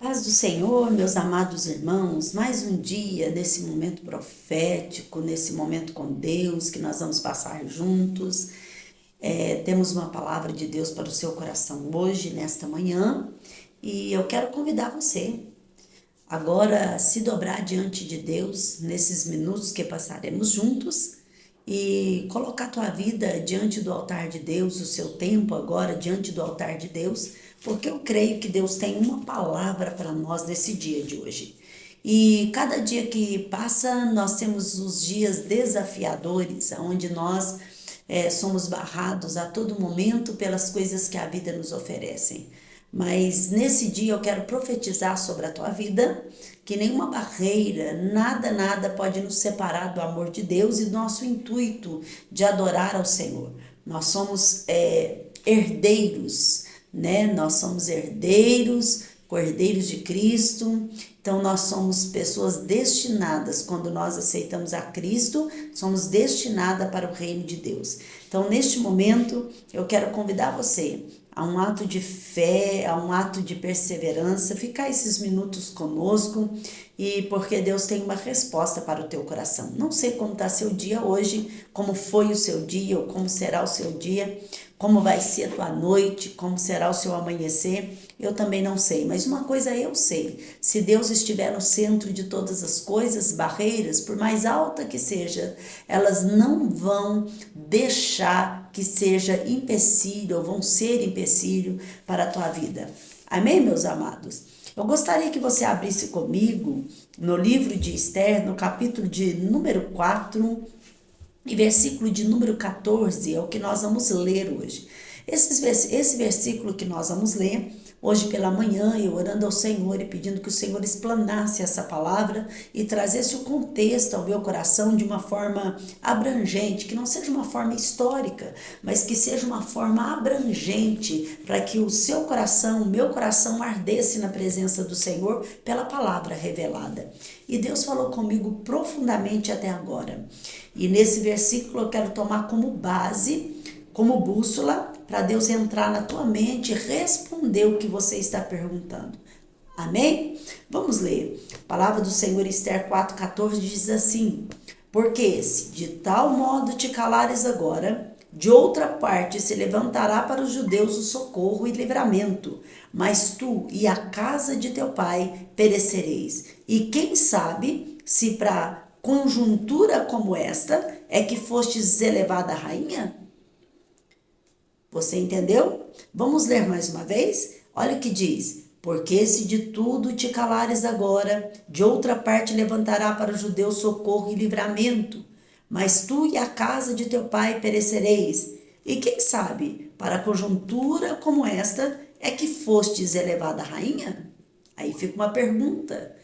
Paz do Senhor, meus amados irmãos, mais um dia nesse momento profético, nesse momento com Deus que nós vamos passar juntos. Temos uma palavra de Deus para o seu coração hoje, nesta manhã, e eu quero convidar você agora a se dobrar diante de Deus nesses minutos que passaremos juntos e colocar a tua vida diante do altar de Deus, o seu tempo agora diante do altar de Deus, porque eu creio que Deus tem uma palavra para nós nesse dia de hoje. E cada dia que passa, nós temos os dias desafiadores, onde nós somos barrados a todo momento pelas coisas que a vida nos oferece. Mas nesse dia eu quero profetizar sobre a tua vida que nenhuma barreira, nada pode nos separar do amor de Deus e do nosso intuito de adorar ao Senhor. Nós somos herdeiros, né? Nós somos herdeiros, cordeiros de Cristo. Então nós somos pessoas destinadas, quando nós aceitamos a Cristo, somos destinadas para o reino de Deus. Então neste momento eu quero convidar você a um ato de fé, a um ato de perseverança, ficar esses minutos conosco, e porque Deus tem uma resposta para o teu coração. Não sei como está seu dia hoje, como foi o seu dia, ou como será o seu dia, como vai ser a tua noite, como será o seu amanhecer, eu também não sei, mas uma coisa eu sei: se Deus estiver no centro de todas as coisas, barreiras, por mais alta que seja, elas não vão deixar que seja empecilho, ou vão ser empecilho para a tua vida. Amém, meus amados? Eu gostaria que você abrisse comigo no livro de Esther, no capítulo de número 4, e versículo de número 14, é o que nós vamos ler hoje. Esse versículo que nós vamos ler hoje pela manhã, eu orando ao Senhor e pedindo que o Senhor explanasse essa palavra e trazesse o contexto ao meu coração de uma forma abrangente, que não seja uma forma histórica, mas que seja uma forma abrangente, para que o seu coração, o meu coração ardesse na presença do Senhor pela palavra revelada. E Deus falou comigo profundamente até agora. E nesse versículo eu quero tomar como base, como bússola, para Deus entrar na tua mente e responder o que você está perguntando. Amém? Vamos ler. A palavra do Senhor, Esther 4,14, diz assim: porque se de tal modo te calares agora, de outra parte se levantará para os judeus o socorro e livramento, mas tu e a casa de teu pai perecereis. E quem sabe se para conjuntura como esta é que fostes elevada a rainha? Você entendeu? Vamos ler mais uma vez? Olha o que diz: porque se de tudo te calares agora, de outra parte levantará para os judeus socorro e livramento, mas tu e a casa de teu pai perecereis. E quem sabe, para conjuntura como esta, é que fostes elevada a rainha? Aí fica uma pergunta,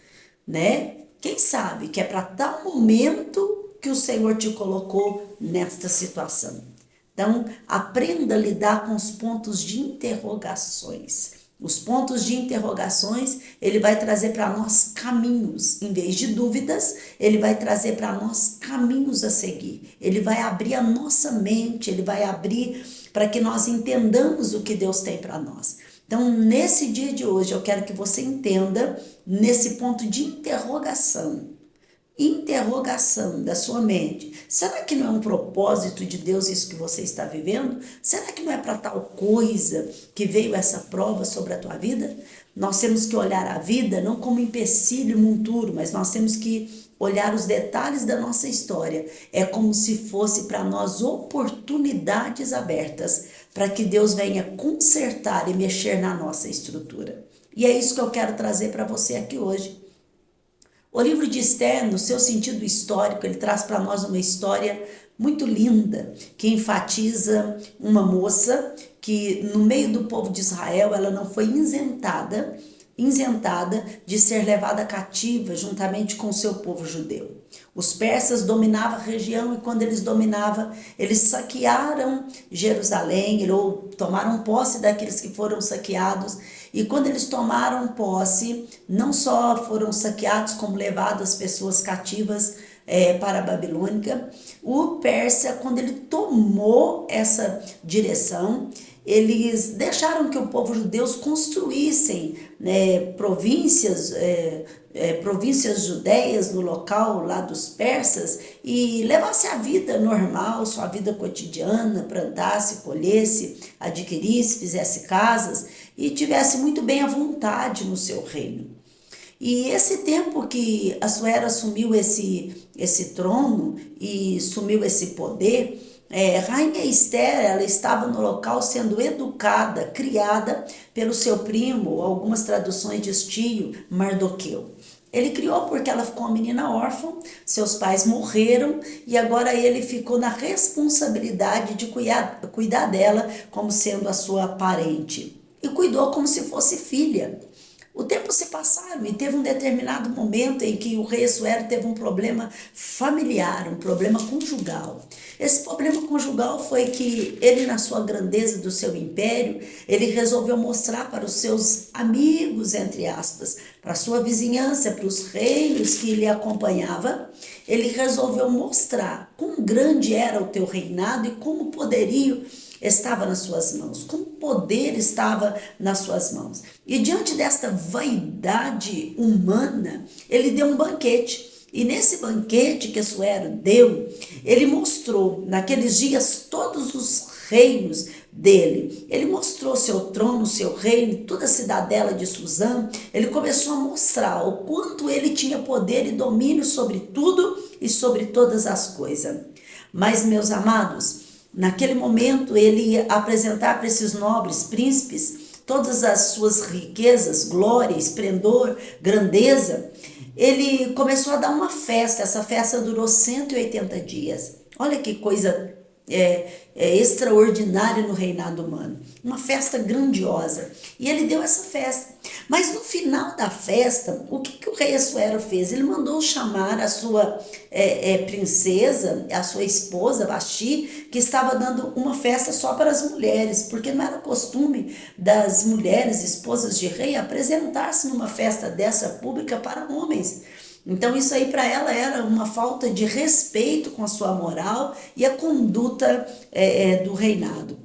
né? Quem sabe que é para tal momento que o Senhor te colocou nesta situação? Então, aprenda a lidar com os pontos de interrogações. Os pontos de interrogações, ele vai trazer para nós caminhos. Em vez de dúvidas, ele vai trazer para nós caminhos a seguir. Ele vai abrir a nossa mente, ele vai abrir para que nós entendamos o que Deus tem para nós. Então, nesse dia de hoje, eu quero que você entenda nesse ponto de interrogação da sua mente. Será que não é um propósito de Deus isso que você está vivendo? Será que não é para tal coisa que veio essa prova sobre a tua vida? Nós temos que olhar a vida não como empecilho monturo, mas nós temos que olhar os detalhes da nossa história. É como se fosse para nós oportunidades abertas, para que Deus venha consertar e mexer na nossa estrutura. E é isso que eu quero trazer para você aqui hoje. O livro de Esther, no seu sentido histórico, ele traz para nós uma história muito linda, que enfatiza uma moça que no meio do povo de Israel, ela não foi isentada de ser levada cativa juntamente com o seu povo judeu. Os persas dominavam a região, e quando eles dominavam, eles saquearam Jerusalém, ou tomaram posse daqueles que foram saqueados. E quando eles tomaram posse, não só foram saqueados, como levadas as pessoas cativas para a Babilônia. O Pérsia, quando ele tomou essa direção, eles deixaram que o povo judeu construíssem, né, províncias judeias no local lá dos persas e levasse a vida normal, sua vida cotidiana, plantasse, colhesse, adquirisse, fizesse casas e tivesse muito bem à vontade no seu reino. E esse tempo que Assuero assumiu esse trono e assumiu esse poder, Rainha Esther, ela estava no local sendo educada, criada pelo seu primo, algumas traduções diz tio, Mardoqueu. Ele criou porque ela ficou uma menina órfã, seus pais morreram e agora ele ficou na responsabilidade de cuidar dela como sendo a sua parente. E cuidou como se fosse filha. O tempo se passaram e teve um determinado momento em que o rei Assuero teve um problema familiar, um problema conjugal. Esse problema conjugal foi que ele, na sua grandeza do seu império, ele resolveu mostrar para os seus amigos, entre aspas, para a sua vizinhança, para os reinos que lhe acompanhava, ele resolveu mostrar quão grande era o teu reinado e como o poderio estava nas suas mãos, como o poder estava nas suas mãos. E diante desta vaidade humana, ele deu um banquete. E nesse banquete que Assuero deu, ele mostrou naqueles dias todos os reinos dele. Ele mostrou seu trono, seu reino, toda a cidadela de Suzã. Ele começou a mostrar o quanto ele tinha poder e domínio sobre tudo e sobre todas as coisas. Mas, meus amados, naquele momento ele ia apresentar para esses nobres príncipes todas as suas riquezas, glória, esplendor, grandeza. Ele começou a dar uma festa, essa festa durou 180 dias. Olha que coisa extraordinária no reinado humano. Uma festa grandiosa. E ele deu essa festa. Mas no final da festa, o que o rei Assuero fez? Ele mandou chamar a sua princesa, a sua esposa, Vasti, que estava dando uma festa só para as mulheres, porque não era costume das mulheres, esposas de rei, apresentar-se numa festa dessa pública para homens. Então isso aí para ela era uma falta de respeito com a sua moral e a conduta do reinado.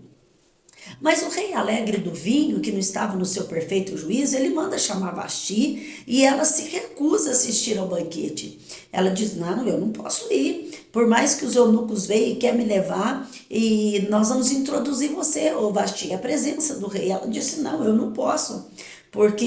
Mas o rei alegre do vinho, que não estava no seu perfeito juízo, ele manda chamar Vasti e ela se recusa a assistir ao banquete. Ela diz, não, eu não posso ir, por mais que os eunucos venham e querem me levar e nós vamos introduzir você, ô Vasti, à presença do rei. Ela disse, não, eu não posso, porque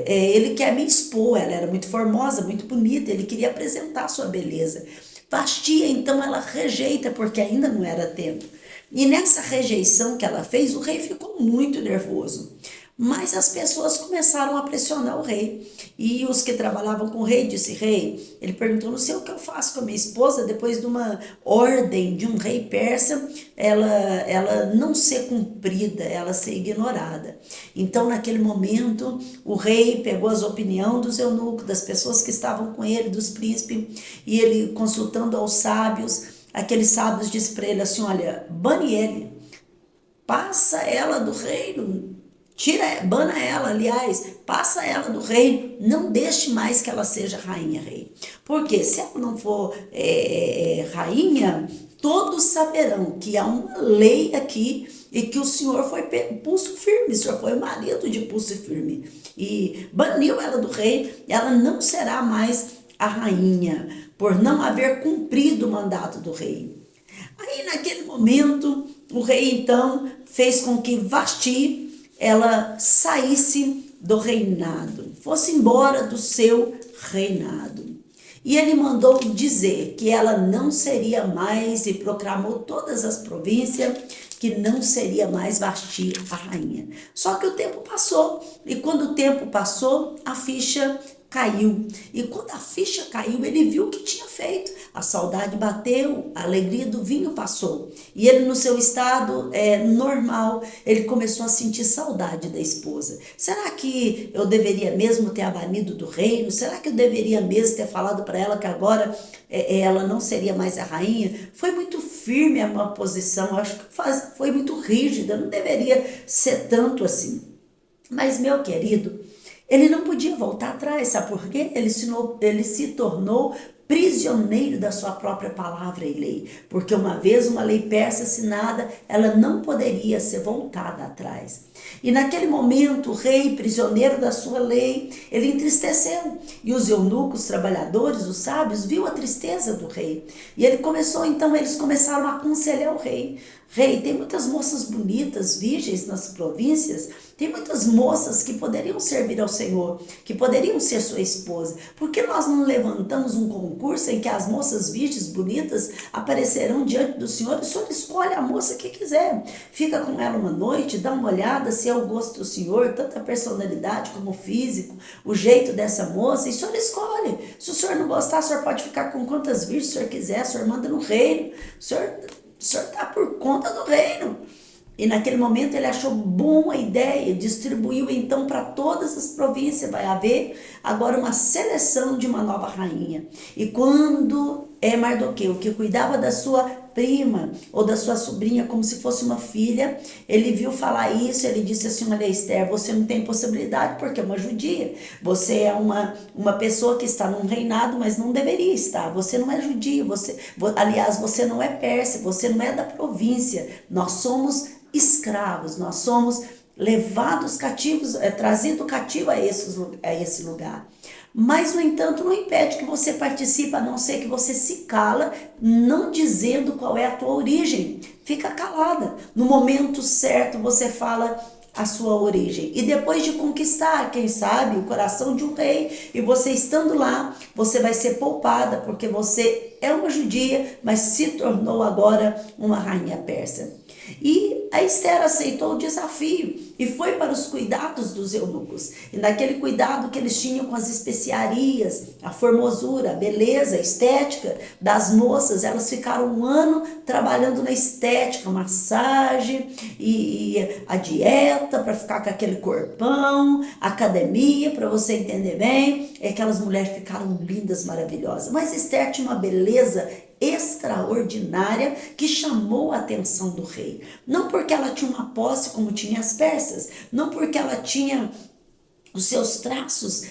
ele quer me expor. Ela era muito formosa, muito bonita, ele queria apresentar sua beleza. Vasti, então, ela rejeita, porque ainda não era tempo. E nessa rejeição que ela fez, o rei ficou muito nervoso. Mas as pessoas começaram a pressionar o rei. E os que trabalhavam com o rei disse, rei, ele perguntou, não sei o que eu faço com a minha esposa depois de uma ordem de um rei persa, ela não ser cumprida, ela ser ignorada. Então, naquele momento, o rei pegou as opiniões dos eunucos, das pessoas que estavam com ele, dos príncipes, e ele, consultando aos sábios, aqueles sábios disse para ele assim, olha, bane ele, passa ela do reino, bana ela, aliás, passa ela do reino, não deixe mais que ela seja rainha, rei. Porque se ela não for rainha, todos saberão que há uma lei aqui e que o senhor foi pulso firme, o senhor foi marido de pulso firme. E baniu ela do reino, ela não será mais a rainha, por não haver cumprido o mandato do rei. Aí, naquele momento, o rei, então, fez com que Vasti, ela saísse do reinado, fosse embora do seu reinado. E ele mandou dizer que ela não seria mais, e proclamou todas as províncias, que não seria mais Vasti a rainha. Só que o tempo passou, e quando o tempo passou, a ficha caiu. E quando a ficha caiu, ele viu o que tinha feito. A saudade bateu, a alegria do vinho passou. E ele, no seu estado normal, ele começou a sentir saudade da esposa. Será que eu deveria mesmo ter a banido do reino? Será que eu deveria mesmo ter falado para ela que agora ela não seria mais a rainha? Foi muito firme a minha posição, acho que foi muito rígida, não deveria ser tanto assim. Mas, meu querido, ele não podia voltar atrás, sabe por quê? Ele se tornou prisioneiro da sua própria palavra e lei, porque uma vez uma lei persa assinada, ela não poderia ser voltada atrás. E naquele momento, o rei, prisioneiro da sua lei, ele entristeceu. E os eunucos, trabalhadores, os sábios, viu a tristeza do rei. E eles começaram a aconselhar o rei. Rei, tem muitas moças bonitas, virgens nas províncias, tem muitas moças que poderiam servir ao Senhor, que poderiam ser sua esposa. Por que nós não levantamos um concurso em que as moças virgens bonitas aparecerão diante do Senhor e o Senhor escolhe a moça que quiser? Fica com ela uma noite, dá uma olhada se é o gosto do Senhor, tanto a personalidade como o físico, o jeito dessa moça, e o Senhor escolhe. Se o Senhor não gostar, o Senhor pode ficar com quantas virgens o Senhor quiser, o Senhor manda no reino, o Senhor está por conta do reino. E naquele momento ele achou boa a ideia, distribuiu então para todas as províncias, vai haver agora uma seleção de uma nova rainha. E quando Mardoqueu, que cuidava da sua prima ou da sua sobrinha como se fosse uma filha, ele viu falar isso, ele disse assim: olha, Esther, você não tem possibilidade porque é uma judia, você é uma pessoa que está num reinado, mas não deveria estar, você não é judia, aliás, você não é persa, você não é da província, nós somos escravos, nós somos levados cativos, trazido cativo a esse lugar. Mas, no entanto, não impede que você participe, a não ser que você se cala, não dizendo qual é a tua origem. Fica calada. No momento certo, você fala a sua origem. E depois de conquistar, quem sabe, o coração de um rei, e você estando lá, você vai ser poupada, porque você é uma judia, mas se tornou agora uma rainha persa. E a Esther aceitou o desafio e foi para os cuidados dos eunucos. E naquele cuidado que eles tinham com as especiarias, a formosura, a beleza, a estética das moças, elas ficaram um ano trabalhando na estética, massagem e a dieta para ficar com aquele corpão, academia, para você entender bem, aquelas mulheres ficaram lindas, maravilhosas. Mas Esther tinha uma beleza extraordinária que chamou a atenção do rei. Não porque ela tinha uma posse como tinha as persas, não porque ela tinha os seus traços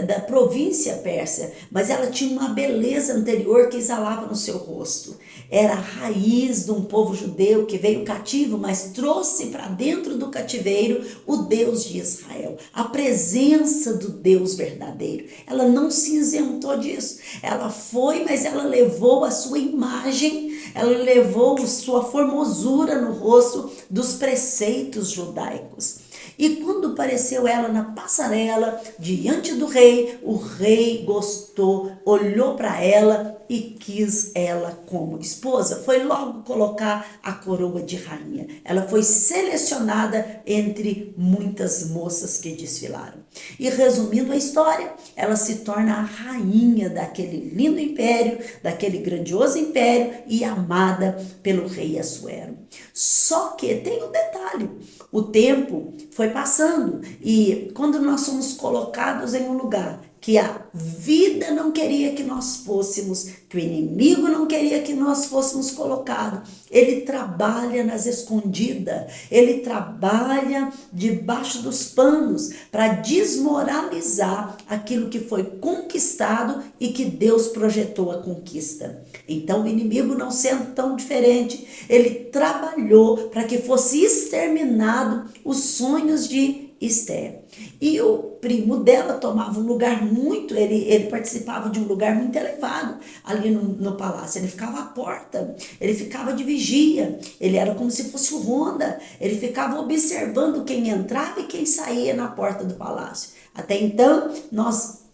da província persa, mas ela tinha uma beleza anterior que exalava no seu rosto. Era a raiz de um povo judeu que veio cativo, mas trouxe para dentro do cativeiro o Deus de Israel, a presença do Deus verdadeiro. Ela não se isentou disso. Ela foi, mas ela levou a sua imagem, ela levou sua formosura no rosto dos preceitos judaicos. E quando apareceu ela na passarela, diante do rei, o rei gostou, olhou para ela e quis ela como esposa. Foi logo colocar a coroa de rainha. Ela foi selecionada entre muitas moças que desfilaram. E resumindo a história, ela se torna a rainha daquele lindo império, daquele grandioso império e amada pelo rei Assuero. Só que tem um detalhe, o tempo foi passando e quando nós somos colocados em um lugar que a vida não queria que nós fôssemos, que o inimigo não queria que nós fôssemos colocados, ele trabalha nas escondidas, ele trabalha debaixo dos panos para desmoralizar aquilo que foi conquistado e que Deus projetou a conquista. Então o inimigo, não sendo tão diferente, ele trabalhou para que fosse exterminado os sonhos de Esther. E o primo dela tomava um lugar muito, ele participava de um lugar muito elevado ali no palácio, ele ficava à porta, ele ficava de vigia, ele era como se fosse o ronda, ele ficava observando quem entrava e quem saía na porta do palácio. Até então, nós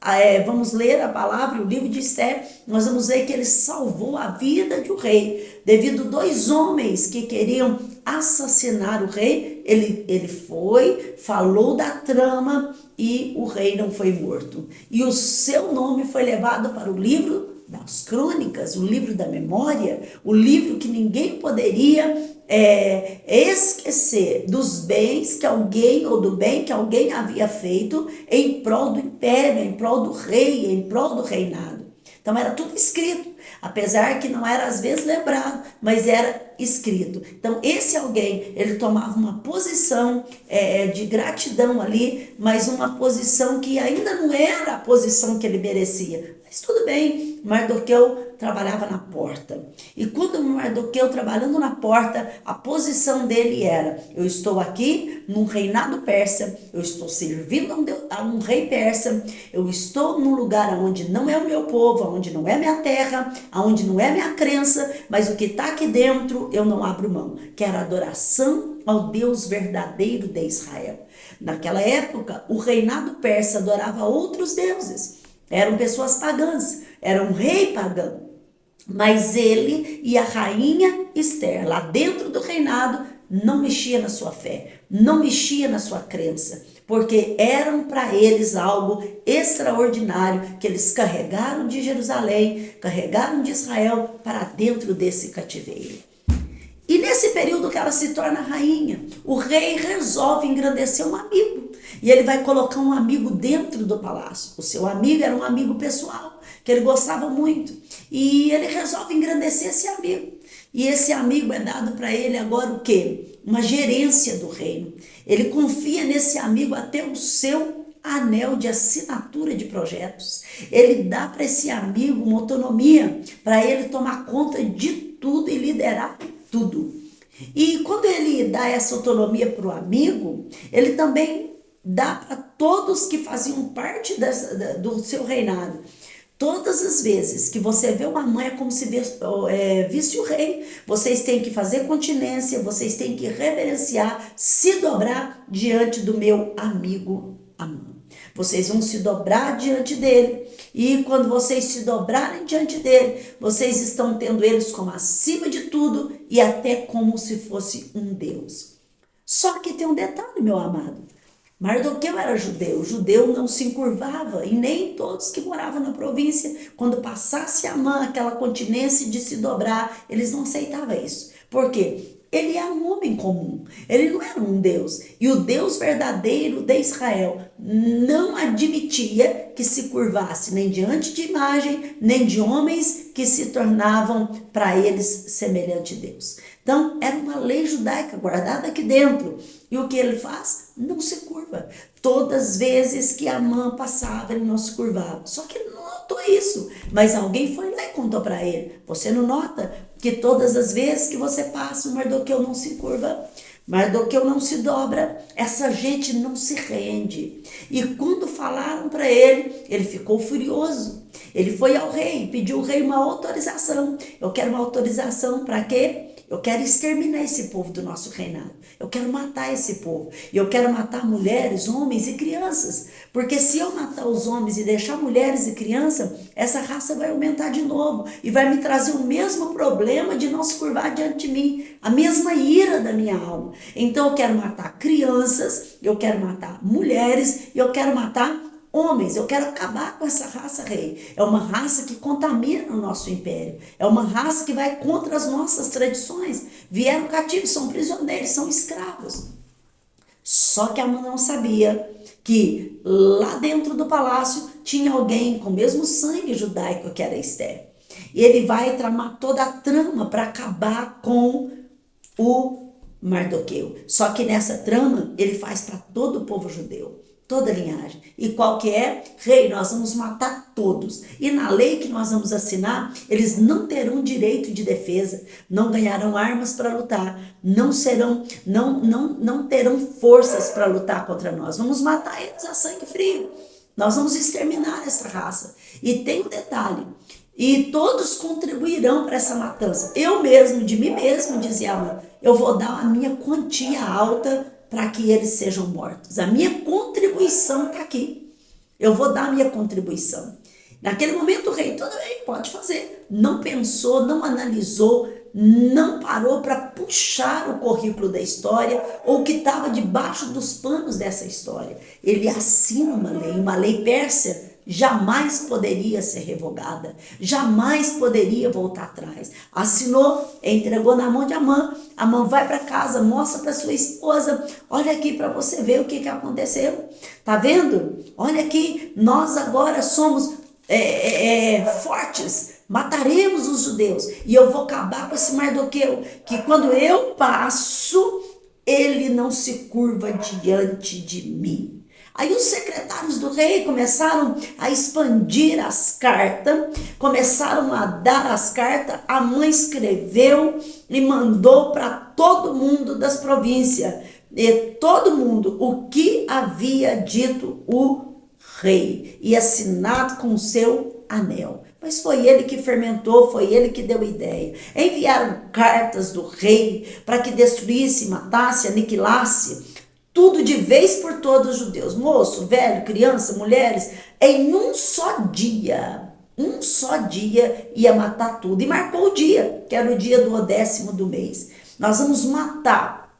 vamos ler a palavra, o livro de Esther, nós vamos ver que ele salvou a vida de um rei, devido a dois homens que queriam assassinar o rei. Ele foi, falou da trama e o rei não foi morto. E o seu nome foi levado para o livro das crônicas, o livro da memória, o livro que ninguém poderia esquecer dos bens que alguém, ou do bem que alguém havia feito em prol do império, em prol do rei, em prol do reinado. Então era tudo escrito, apesar que não era às vezes lembrado, mas era escrito. Então, esse alguém, ele tomava uma posição de gratidão ali, mas uma posição que ainda não era a posição que ele merecia. Mas tudo bem, Mardoqueu trabalhava na porta. E quando Mardoqueu trabalhando na porta, a posição dele era: eu estou aqui num reinado persa, eu estou servindo a um rei persa, eu estou num lugar onde não é o meu povo, onde não é minha terra, onde não é minha crença, mas o que está aqui dentro eu não abro mão, que era adoração ao Deus verdadeiro de Israel. Naquela época, o reinado persa adorava outros deuses. Eram pessoas pagãs, era um rei pagão. Mas ele e a rainha Esther, lá dentro do reinado, não mexia na sua fé, não mexia na sua crença, porque eram para eles algo extraordinário que eles carregaram de Jerusalém, carregaram de Israel para dentro desse cativeiro. E nesse período que ela se torna rainha, o rei resolve engrandecer um amigo. E ele vai colocar um amigo dentro do palácio. O seu amigo era um amigo pessoal, que ele gostava muito. E ele resolve engrandecer esse amigo. E esse amigo é dado para ele agora o quê? Uma gerência do reino. Ele confia nesse amigo até o seu anel de assinatura de projetos. Ele dá para esse amigo uma autonomia para ele tomar conta de tudo e liderar tudo. E quando ele dá essa autonomia para o amigo, ele também dá para todos que faziam parte do seu reinado. Todas as vezes que você vê uma mãe, é como se visse o rei. Vocês têm que fazer continência, vocês têm que reverenciar, se dobrar diante do meu amigo Amã. Vocês vão se dobrar diante dele. E quando vocês se dobrarem diante dele, vocês estão tendo eles como acima de tudo e até como se fosse um Deus. Só que tem um detalhe, meu amado. Mardoqueu era judeu, o judeu não se encurvava, e nem todos que moravam na província, quando passasse Amã, aquela continência de se dobrar, eles não aceitavam isso. Por quê? Ele era um homem comum, ele não era um Deus. E o Deus verdadeiro de Israel não admitia que se curvasse nem diante de imagem, nem de homens que se tornavam para eles semelhante a Deus. Então, era uma lei judaica guardada aqui dentro. E o que ele faz? Não se curva. Todas as vezes que Amã passava, ele não se curvava. Só que ele não notou isso. Mas alguém foi lá e contou para ele. Você não nota que todas as vezes que você passa, o Mardoqueu não se curva? Mardoqueu não se dobra, essa gente não se rende. E quando falaram para ele, ele ficou furioso. Ele foi ao rei, pediu ao rei uma autorização. Eu quero uma autorização para quê? Eu quero exterminar esse povo do nosso reinado. Eu quero matar esse povo. E eu quero matar mulheres, homens e crianças. Porque se eu matar os homens e deixar mulheres e crianças, essa raça vai aumentar de novo. E vai me trazer o mesmo problema de não se curvar diante de mim. A mesma ira da minha alma. Então eu quero matar crianças, eu quero matar mulheres, e eu quero matar homens. Eu quero acabar com essa raça, rei. É uma raça que contamina o nosso império. É uma raça que vai contra as nossas tradições. Vieram cativos, são prisioneiros, são escravos. Só que Amã não sabia que lá dentro do palácio tinha alguém com o mesmo sangue judaico que era Esther. E ele vai tramar toda a trama para acabar com o Mardoqueu. Só que nessa trama ele faz para todo o povo judeu. Toda a linhagem. E qual que é? Rei, nós vamos matar todos. E na lei que nós vamos assinar, eles não terão direito de defesa, não ganharão armas para lutar, não terão forças para lutar contra nós. Vamos matar eles a sangue frio. Nós vamos exterminar essa raça. E tem um detalhe, e todos contribuirão para essa matança. Eu mesmo, de mim mesmo, dizia Amã, eu vou dar a minha quantia alta para que eles sejam mortos. A minha contribuição está aqui. Eu vou dar a minha contribuição. Naquele momento o rei, tudo bem, pode fazer. Não pensou, não analisou, não parou para puxar o currículo da história ou o que estava debaixo dos panos dessa história. Ele assina uma lei persa jamais poderia ser revogada, jamais poderia voltar atrás. Assinou, entregou na mão de Amã. Amã vai para casa, mostra para sua esposa, olha aqui para você ver o que aconteceu. Tá vendo? Olha aqui, nós agora somos fortes, mataremos os judeus, e eu vou acabar com esse Mardoqueu, que quando eu passo, ele não se curva diante de mim. Aí os secretários do rei começaram a expandir as cartas, começaram a dar as cartas, a mãe escreveu e mandou para todo mundo das províncias, e todo mundo o que havia dito o rei, e assinado com o seu anel. Mas foi ele que fermentou, foi ele que deu ideia. Enviaram cartas do rei para que destruísse, matasse, aniquilasse tudo de vez por todos os judeus, moço, velho, criança, mulheres, em um só dia ia matar tudo. E marcou o dia, que era o dia do 10º do mês. Nós vamos matar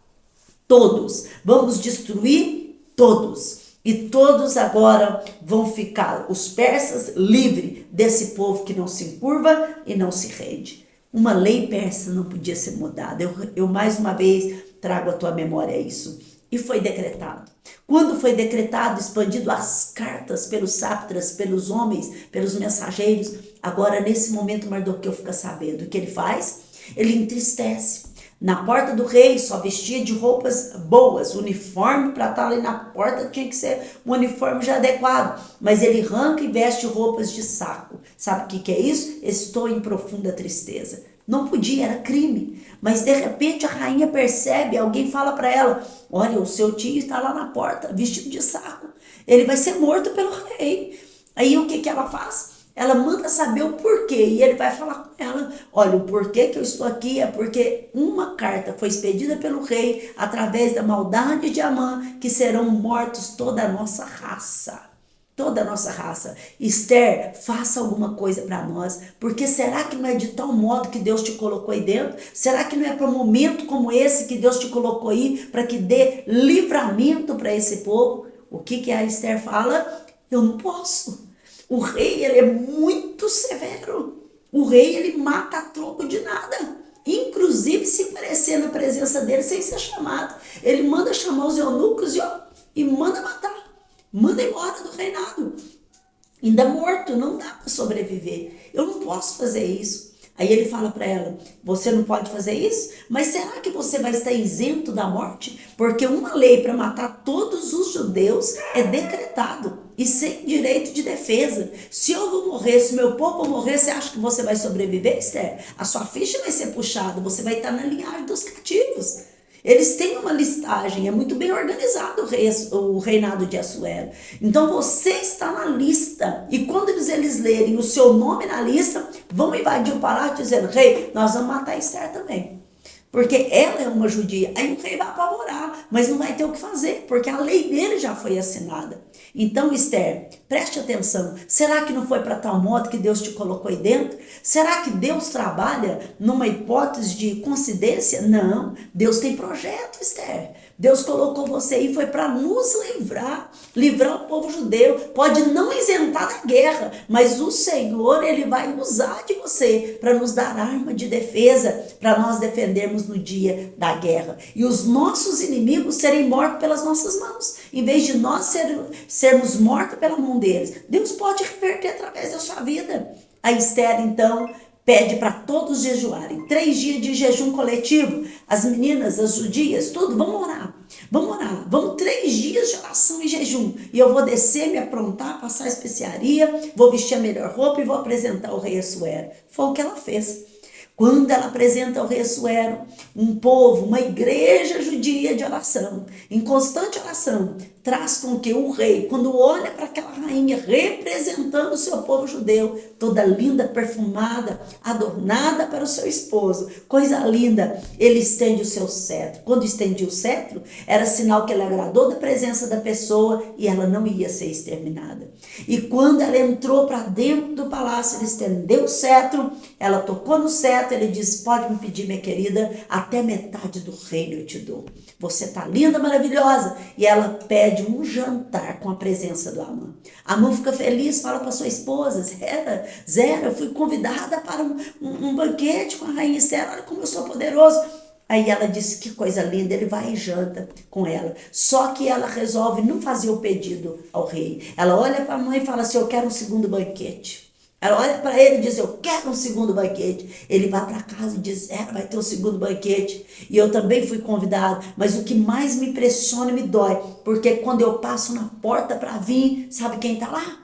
todos, vamos destruir todos. E todos agora vão ficar, os persas, livres desse povo que não se encurva e não se rende. Uma lei persa não podia ser mudada. Eu mais uma vez trago à tua memória isso. E foi decretado. Quando foi decretado, expandido as cartas pelos sátrapas, pelos homens, pelos mensageiros, agora nesse momento Mardoqueu fica sabendo. O que ele faz? Ele entristece. Na porta do rei só vestia de roupas boas, uniforme para estar ali na porta tinha que ser um uniforme já adequado, mas ele arranca e veste roupas de saco. Sabe o que é isso? Estou em profunda tristeza. Não podia, era crime, mas de repente a rainha percebe, alguém fala para ela, olha, o seu tio está lá na porta, vestido de saco, ele vai ser morto pelo rei. Aí o que ela faz? Ela manda saber o porquê, e ele vai falar com ela, olha, o porquê que eu estou aqui é porque uma carta foi expedida pelo rei, através da maldade de Amã, que serão mortos toda a nossa raça. Toda a nossa raça. Esther, faça alguma coisa para nós, porque será que não é de tal modo que Deus te colocou aí dentro? Será que não é para um momento como esse que Deus te colocou aí, para que dê livramento para esse povo? O que a Esther fala? Eu não posso. O rei, ele é muito severo. O rei, ele mata a troco de nada. Inclusive se parecer na presença dele sem ser chamado. Ele manda chamar os eunucos e manda matar. Manda embora do reinado. Ainda morto, não dá para sobreviver. Eu não posso fazer isso. Aí ele fala para ela, você não pode fazer isso? Mas será que você vai estar isento da morte? Porque uma lei para matar todos os judeus é decretado e sem direito de defesa. Se eu vou morrer, se meu povo morrer, você acha que você vai sobreviver, Esther? A sua ficha vai ser puxada, você vai estar na linhagem dos cativos. Eles têm uma listagem, é muito bem organizado o reinado de Assuero. Então você está na lista, e quando eles lerem o seu nome na lista, vão invadir o palácio dizendo, rei, nós vamos matar Esther também. Porque ela é uma judia. Aí o rei vai apavorar, mas não vai ter o que fazer, porque a lei dele já foi assinada. Então, Esther, preste atenção. Será que não foi para tal modo que Deus te colocou aí dentro? Será que Deus trabalha numa hipótese de coincidência? Não. Deus tem projeto, Esther. Deus colocou você aí, foi para nos livrar o povo judeu. Pode não isentar da guerra, mas o Senhor, ele vai usar de você para nos dar arma de defesa, para nós defendermos no dia da guerra. E os nossos inimigos serem mortos pelas nossas mãos, em vez de nós sermos mortos pela mão deles. Deus pode reverter através da sua vida. A Esther, então, pede para todos jejuarem. 3 dias de jejum coletivo. As meninas, as judias, tudo, vamos orar. Vamos orar. Vamos 3 dias de oração e jejum. E eu vou descer, me aprontar, passar especiaria, vou vestir a melhor roupa e vou apresentar o rei Assuero. Foi o que ela fez. Quando ela apresenta ao rei Assuero, um povo, uma igreja judia de oração, em constante oração, traz com que o rei, quando olha para aquela rainha representando o seu povo judeu, toda linda, perfumada, adornada para o seu esposo, coisa linda, ele estende o seu cetro. Quando estendia o cetro, era sinal que ele agradou da presença da pessoa e ela não ia ser exterminada. E quando ela entrou para dentro do palácio, ele estendeu o cetro, ela tocou no cetro, ele disse, pode me pedir, minha querida, até metade do reino eu te dou. Você está linda, maravilhosa. E ela pede um jantar com a presença do Amã. Amã fica feliz, fala para sua esposa, Zera, eu fui convidada para um banquete com a rainha Esther, olha como eu sou poderoso. Aí ela disse que coisa linda, ele vai e janta com ela. Só que ela resolve não fazer o pedido ao rei. Ela olha para a mãe e fala assim: eu quero um segundo banquete. Ela olha para ele e diz: eu quero um segundo banquete. Ele vai para casa e diz: vai ter um segundo banquete. E eu também fui convidado. Mas o que mais me impressiona e me dói, porque quando eu passo na porta para vir, sabe quem está lá?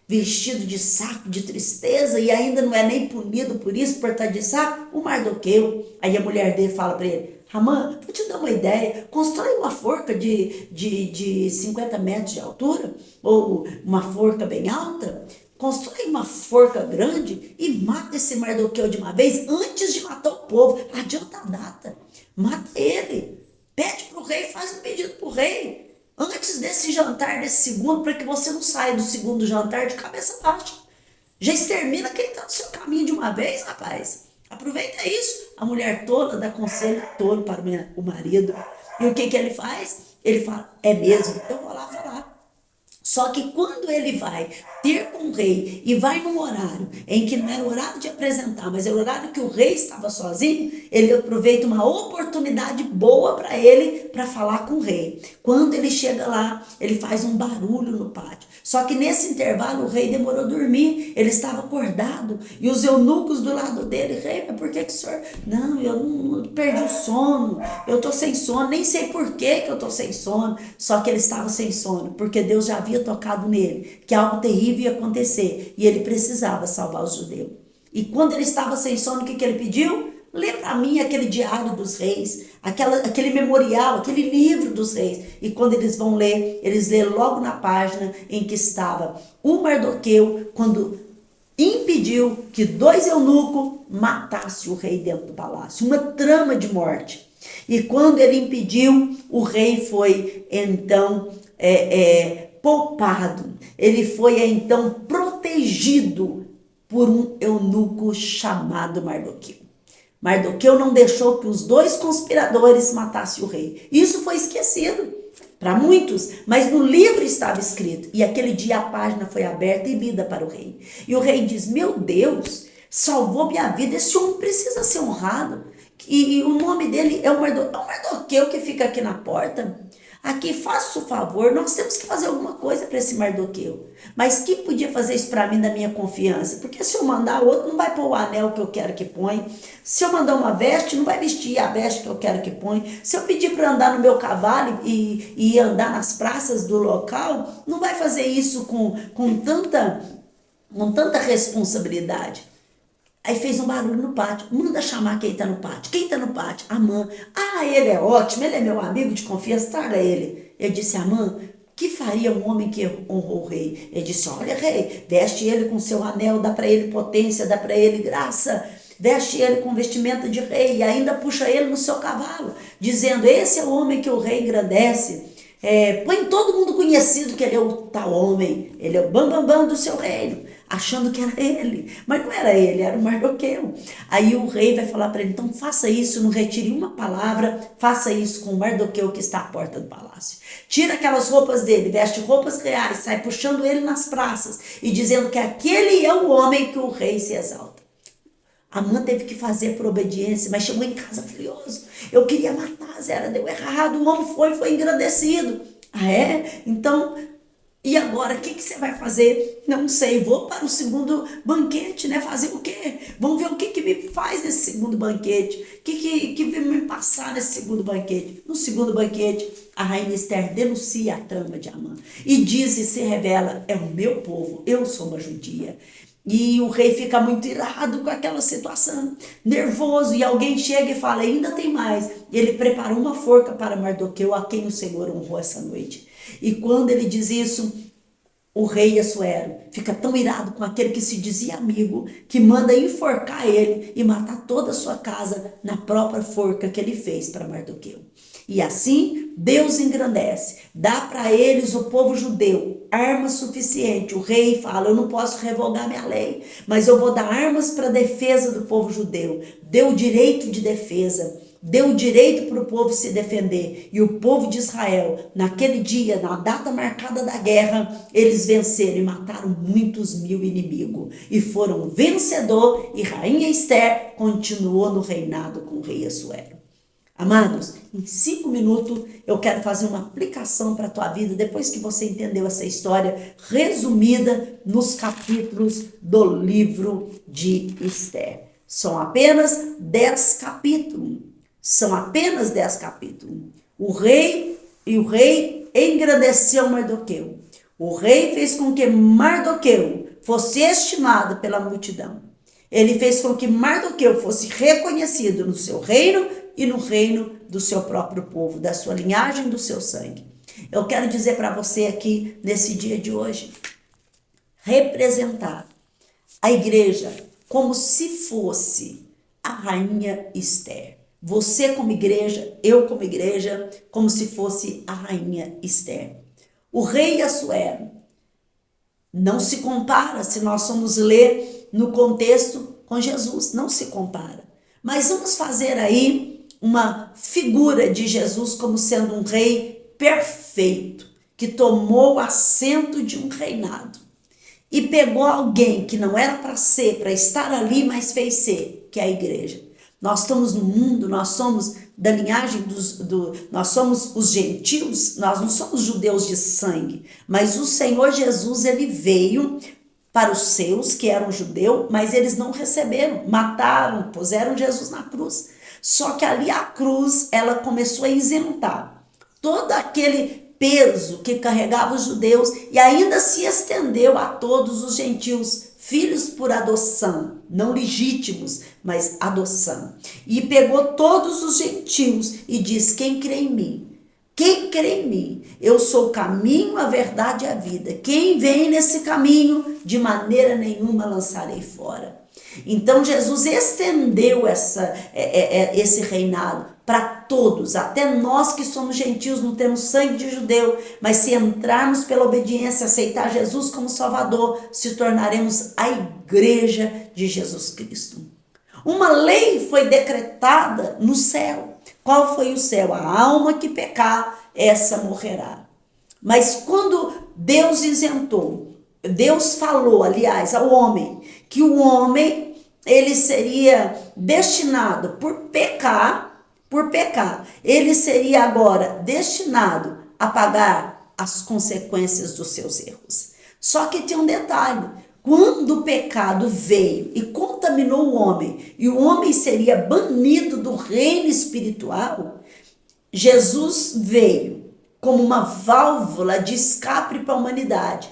Vestido de saco, de tristeza, e ainda não é nem punido por isso, por estar de saco, o Mardoqueu. Aí a mulher dele fala para ele: Ramã, vou te dar uma ideia, constrói uma forca de 50 metros de altura, ou uma forca bem alta, constrói uma forca grande e mata esse Mardoqueu de uma vez, antes de matar o povo. Adianta a data, mata ele, pede para o rei, faz um pedido para o rei, antes desse jantar, desse segundo, para que você não saia do segundo jantar de cabeça baixa. Já extermina quem está no seu caminho de uma vez, rapaz. Aproveita isso. A mulher tola dá conselho tolo para o marido. E o que ele faz? Ele fala: é mesmo, eu vou lá falar. Só que quando ele vai ter com o rei e vai num horário em que não era horário de apresentar, mas era o horário que o rei estava sozinho, ele aproveita uma oportunidade boa para ele para falar com o rei. Quando ele chega lá, ele faz um barulho no pátio. Só que nesse intervalo o rei demorou a dormir, ele estava acordado e os eunucos do lado dele: rei, mas por que o senhor... Não, eu não perdi o sono, eu estou sem sono, nem sei por que eu estou sem sono. Só que ele estava sem sono, porque Deus já havia tocado nele, que algo terrível ia acontecer e ele precisava salvar os judeus. E quando ele estava sem sono, o que ele pediu? Lê para mim aquele diário dos reis, aquele memorial, aquele livro dos reis. E quando eles vão ler, eles lêem logo na página em que estava o Mardoqueu, quando impediu que 2 eunucos matassem o rei dentro do palácio. Uma trama de morte. E quando ele impediu, o rei foi então poupado. Ele foi então protegido por um eunuco chamado Mardoqueu. Mardoqueu não deixou que os 2 conspiradores matassem o rei. Isso foi esquecido para muitos, mas no livro estava escrito. E aquele dia a página foi aberta e lida para o rei. E o rei diz: meu Deus, salvou minha vida, esse homem precisa ser honrado. E o nome dele é o Mardoqueu que fica aqui na porta. Aqui, faça o favor, nós temos que fazer alguma coisa para esse Mardoqueu. Mas quem podia fazer isso para mim, da minha confiança? Porque se eu mandar outro, não vai pôr o anel que eu quero que põe. Se eu mandar uma veste, não vai vestir a veste que eu quero que põe. Se eu pedir para andar no meu cavalo e andar nas praças do local, não vai fazer isso com tanta responsabilidade. Aí fez um barulho no pátio. Manda chamar quem está no pátio. Quem está no pátio? Amã. Ah, ele é ótimo, ele é meu amigo de confiança, traga ele. Ele disse: Amã, que faria um homem que honrou o rei? Ele disse: olha, rei, veste ele com seu anel, dá para ele potência, dá para ele graça, veste ele com vestimenta de rei e ainda puxa ele no seu cavalo, dizendo: esse é o homem que o rei engrandece. Põe todo mundo conhecido que ele é o tal homem, ele é o bambambam do seu reino, achando que era ele, mas não era ele, era o Mardoqueu. Aí o rei vai falar para ele: então faça isso, não retire uma palavra, faça isso com o Mardoqueu que está à porta do palácio. Tira aquelas roupas dele, veste roupas reais, sai puxando ele nas praças e dizendo que aquele é o homem que o rei se exalta. Amã teve que fazer por obediência, mas chegou em casa furioso. Eu queria matar, Zera, deu errado, o homem foi engrandecido. Ah, é? Então, e agora, o que você vai fazer? Não sei, vou para o segundo banquete, né? Fazer o quê? Vamos ver o que me faz nesse segundo banquete. O que vai me passar nesse segundo banquete? No segundo banquete, a rainha Esther denuncia a trama de Amã e diz e se revela: é o meu povo, eu sou uma judia. E o rei fica muito irado com aquela situação, nervoso, e alguém chega e fala: ainda tem mais. Ele preparou uma forca para Mardoqueu, a quem o Senhor honrou essa noite. E quando ele diz isso, o rei Assuero fica tão irado com aquele que se dizia amigo, que manda enforcar ele e matar toda a sua casa na própria forca que ele fez para Mardoqueu. E assim Deus engrandece, dá para eles, o povo judeu, arma suficiente. O rei fala: eu não posso revogar minha lei, mas eu vou dar armas para a defesa do povo judeu. Deu direito de defesa, deu direito para o povo se defender. E o povo de Israel, naquele dia, na data marcada da guerra, eles venceram e mataram muitos mil inimigos. E foram vencedor, e rainha Esther continuou no reinado com o rei Assuero. Amados, em 5 minutos eu quero fazer uma aplicação para a tua vida, depois que você entendeu essa história resumida nos capítulos do livro de Esther. São apenas 10 capítulos. São apenas 10 capítulos. O rei engrandeceu Mardoqueu. O rei fez com que Mardoqueu fosse estimado pela multidão. Ele fez com que Mardoqueu fosse reconhecido no seu reino e no reino do seu próprio povo, da sua linhagem, do seu sangue. Eu quero dizer para você aqui, nesse dia de hoje, representar a igreja como se fosse a rainha Esther. Você como igreja, eu como igreja, como se fosse a rainha Esther. O rei Assuero não se compara, se nós formos ler no contexto com Jesus, não se compara. Mas vamos fazer aí uma figura de Jesus como sendo um rei perfeito, que tomou o assento de um reinado e pegou alguém que não era para ser, para estar ali, mas fez ser, que é a igreja. Nós estamos no mundo, nós somos da linhagem nós somos os gentios, nós não somos judeus de sangue, mas o Senhor Jesus, ele veio para os seus, que eram judeus, mas eles não receberam, mataram, puseram Jesus na cruz. Só que ali a cruz, ela começou a isentar todo aquele peso que carregava os judeus e ainda se estendeu a todos os gentios, filhos por adoção, não legítimos, mas adoção. E pegou todos os gentios e diz: quem crê em mim? Quem crê em mim? Eu sou o caminho, a verdade e a vida. Quem vem nesse caminho, de maneira nenhuma lançarei fora. Então Jesus estendeu esse reinado para todos, até nós que somos gentios, não temos sangue de judeu, mas se entrarmos pela obediência, aceitar Jesus como Salvador, se tornaremos a igreja de Jesus Cristo. Uma lei foi decretada no céu. Qual foi o céu? A alma que pecar, essa morrerá. Mas quando Deus isentou, Deus falou, aliás, ao homem, que o homem, ele seria destinado por pecar, ele seria agora destinado a pagar as consequências dos seus erros. Só que tem um detalhe: quando o pecado veio e contaminou o homem, e o homem seria banido do reino espiritual, Jesus veio como uma válvula de escape para a humanidade.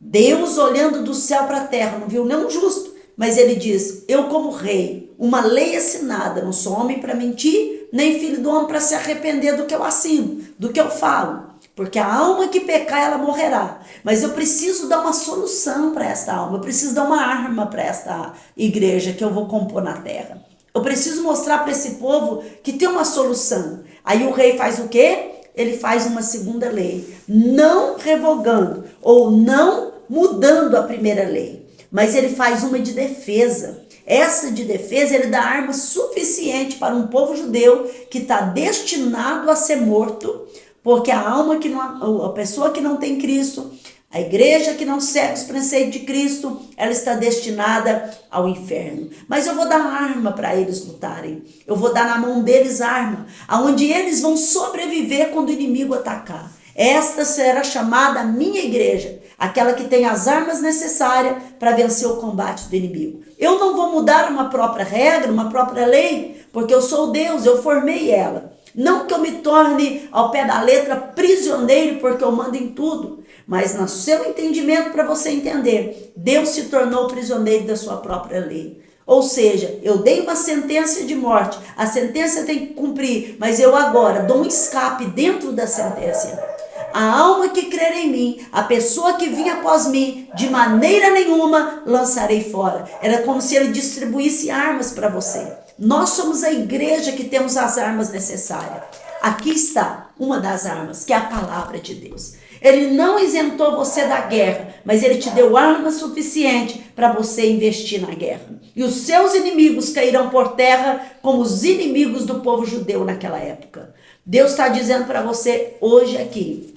Deus, olhando do céu para a terra, não viu nenhum justo, mas ele diz: eu como rei, uma lei assinada, não sou homem para mentir, nem filho do homem para se arrepender do que eu assino, do que eu falo. Porque a alma que pecar, ela morrerá. Mas eu preciso dar uma solução para esta alma, eu preciso dar uma arma para esta igreja que eu vou compor na terra. Eu preciso mostrar para esse povo que tem uma solução. Aí o rei faz o quê? Ele faz uma segunda lei, não revogando ou não mudando a primeira lei, mas ele faz uma de defesa. Essa de defesa, ele dá arma suficiente para um povo judeu que está destinado a ser morto, porque a alma que não, a pessoa que não tem Cristo, a igreja que não segue os preceitos de Cristo, ela está destinada ao inferno. Mas eu vou dar arma para eles lutarem. Eu vou dar na mão deles arma, aonde eles vão sobreviver quando o inimigo atacar. Esta será chamada minha igreja, aquela que tem as armas necessárias para vencer o combate do inimigo. Eu não vou mudar uma própria regra, uma própria lei, porque eu sou Deus, eu formei ela. Não que eu me torne ao pé da letra prisioneiro porque eu mando em tudo, mas no seu entendimento, para você entender, Deus se tornou prisioneiro da sua própria lei. Ou seja, eu dei uma sentença de morte, a sentença tem que cumprir, mas eu agora dou um escape dentro da sentença. A alma que crer em mim, a pessoa que vinha após mim, de maneira nenhuma lançarei fora. Era como se ele distribuísse armas para você. Nós somos a igreja que temos as armas necessárias. Aqui está uma das armas, que é a palavra de Deus. Ele não isentou você da guerra, mas ele te deu arma suficiente para você investir na guerra. E os seus inimigos cairão por terra como os inimigos do povo judeu naquela época. Deus está dizendo para você hoje aqui: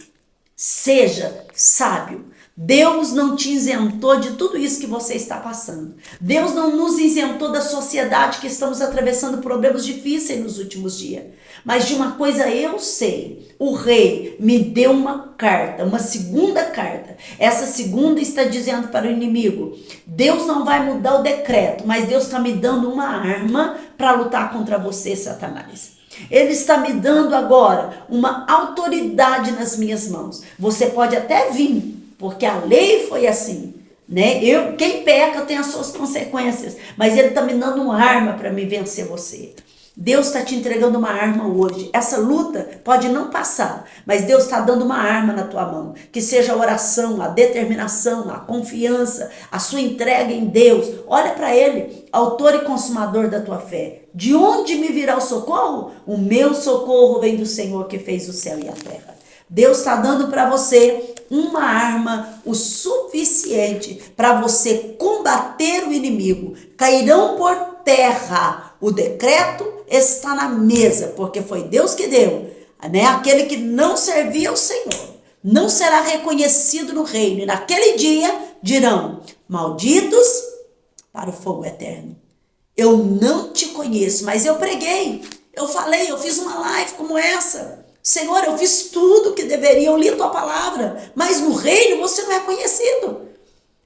seja sábio. Deus não te isentou de tudo isso que você está passando. Deus não nos isentou da sociedade que estamos atravessando problemas difíceis nos últimos dias. Mas de uma coisa eu sei, o rei me deu uma carta, uma segunda carta. Essa segunda está dizendo para o inimigo, Deus não vai mudar o decreto, mas Deus está me dando uma arma para lutar contra você, Satanás. Ele está me dando agora uma autoridade nas minhas mãos. Você pode até vir, porque a lei foi assim, né? Quem peca tem as suas consequências, mas ele está me dando uma arma para me vencer você. Deus está te entregando uma arma hoje. Essa luta pode não passar, mas Deus está dando uma arma na tua mão. Que seja a oração, a determinação, a confiança, a sua entrega em Deus. Olha para Ele, autor e consumador da tua fé. De onde me virá o socorro? O meu socorro vem do Senhor que fez o céu e a terra. Deus está dando para você uma arma o suficiente para você combater o inimigo. Cairão por terra. O decreto está na mesa, porque foi Deus que deu. Né? Aquele que não servia ao Senhor não será reconhecido no reino. E naquele dia dirão, malditos para o fogo eterno. Eu não te conheço, mas eu preguei, eu falei, eu fiz uma live como essa. Senhor, eu fiz tudo que deveria, eu li a tua palavra, mas no reino você não é conhecido.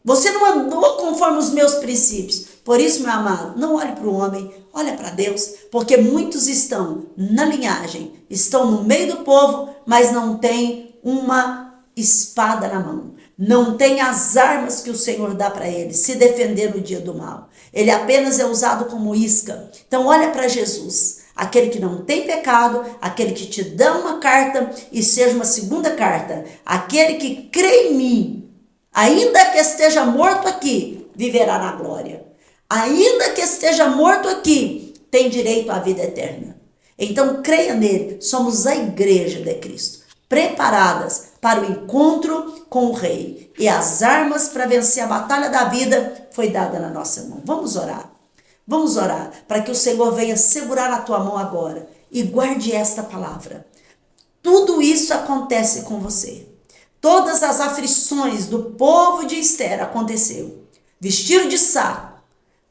Você não andou conforme os meus princípios. Por isso, meu amado, não olhe para o homem, olha para Deus, porque muitos estão na linhagem, estão no meio do povo, mas não tem uma espada na mão. Não tem as armas que o Senhor dá para ele se defender no dia do mal. Ele apenas é usado como isca. Então olha para Jesus, aquele que não tem pecado, aquele que te dá uma carta e seja uma segunda carta, aquele que crê em mim, ainda que esteja morto aqui, viverá na glória. Ainda que esteja morto aqui, tem direito à vida eterna. Então creia nele, somos a igreja de Cristo, preparadas para o encontro com o rei. E as armas para vencer a batalha da vida foi dada na nossa mão. Vamos orar. Vamos orar para que o Senhor venha segurar a tua mão agora e guarde esta palavra. Tudo isso acontece com você. Todas as aflições do povo de Esther aconteceu. Vestiram de saco,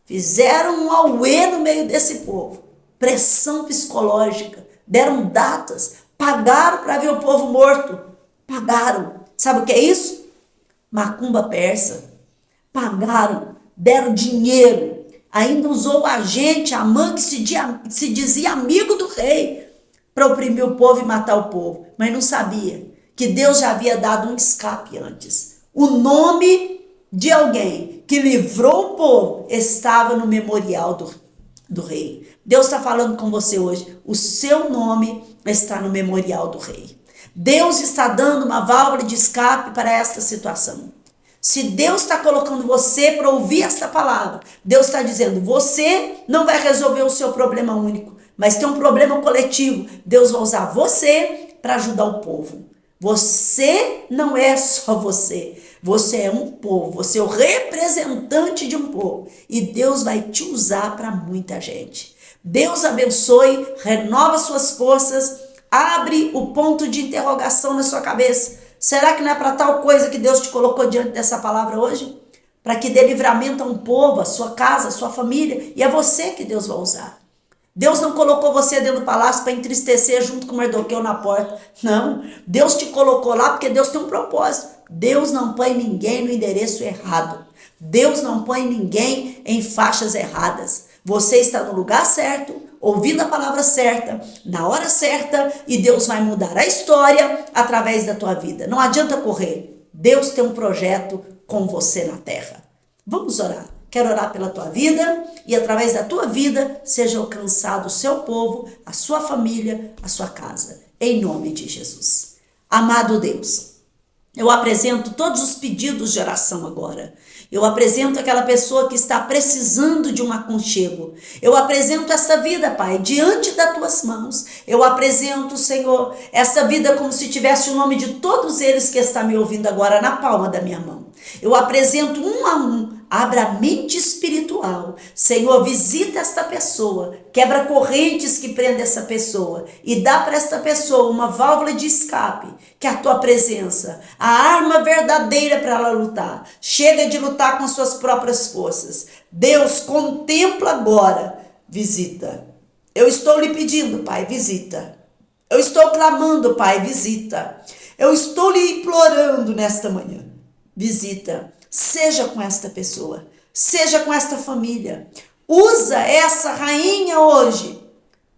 fizeram um auê no meio desse povo. Pressão psicológica, deram datas, pagaram para ver o povo morto. Pagaram. Sabe o que é isso? Macumba persa. Pagaram, deram dinheiro. Ainda usou o agente, Amã, que se dizia amigo do rei, para oprimir o povo e matar o povo. Mas não sabia que Deus já havia dado um escape antes. O nome de alguém que livrou o povo estava no memorial do rei. Deus está falando com você hoje. O seu nome está no memorial do rei. Deus está dando uma válvula de escape para esta situação. Se Deus está colocando você para ouvir esta palavra, Deus está dizendo, você não vai resolver o seu problema único, mas tem um problema coletivo. Deus vai usar você para ajudar o povo. Você não é só você. Você é um povo, você é o representante de um povo. E Deus vai te usar para muita gente. Deus abençoe, renova suas forças, abre o ponto de interrogação na sua cabeça. Será que não é para tal coisa que Deus te colocou diante dessa palavra hoje? Para que dê livramento a um povo, a sua casa, a sua família. E é você que Deus vai usar. Deus não colocou você dentro do palácio para entristecer junto com Mardoqueu na porta. Não. Deus te colocou lá porque Deus tem um propósito. Deus não põe ninguém no endereço errado. Deus não põe ninguém em faixas erradas. Você está no lugar certo, ouvindo a palavra certa, na hora certa, e Deus vai mudar a história através da tua vida. Não adianta correr. Deus tem um projeto com você na terra. Vamos orar. Quero orar pela tua vida e através da tua vida seja alcançado o seu povo, a sua família, a sua casa. Em nome de Jesus. Amado Deus, eu apresento todos os pedidos de oração agora. Eu apresento aquela pessoa que está precisando de um aconchego. Eu apresento essa vida, Pai, diante das tuas mãos. Eu apresento, Senhor, essa vida como se tivesse o nome de todos eles que estão me ouvindo agora na palma da minha mão. Eu apresento um a um Abra a mente espiritual. Senhor, visita esta pessoa, quebra correntes que prendem essa pessoa e dá para esta pessoa uma válvula de escape, que é a tua presença, a arma verdadeira para ela lutar. Chega de lutar com suas próprias forças. Deus, contempla agora, visita. Eu estou lhe pedindo, Pai, visita. Eu estou clamando, Pai, visita. Eu estou lhe implorando nesta manhã, visita. Seja com esta pessoa, seja com esta família. Usa essa rainha hoje,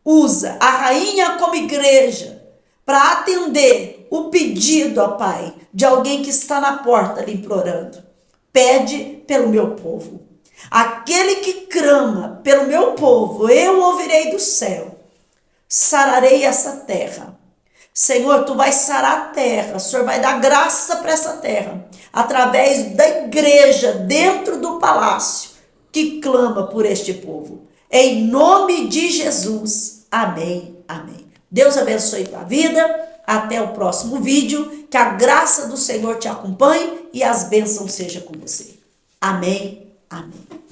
usa a rainha como igreja para atender o pedido, ó Pai, de alguém que está na porta lhe implorando. Pede pelo meu povo. Aquele que clama pelo meu povo, eu ouvirei do céu. Sararei essa terra. Senhor, tu vais sarar a terra, o Senhor vai dar graça para essa terra, através da igreja, dentro do palácio, que clama por este povo. Em nome de Jesus. Amém, amém. Deus abençoe tua vida. Até o próximo vídeo. Que a graça do Senhor te acompanhe e as bênçãos sejam com você. Amém, amém.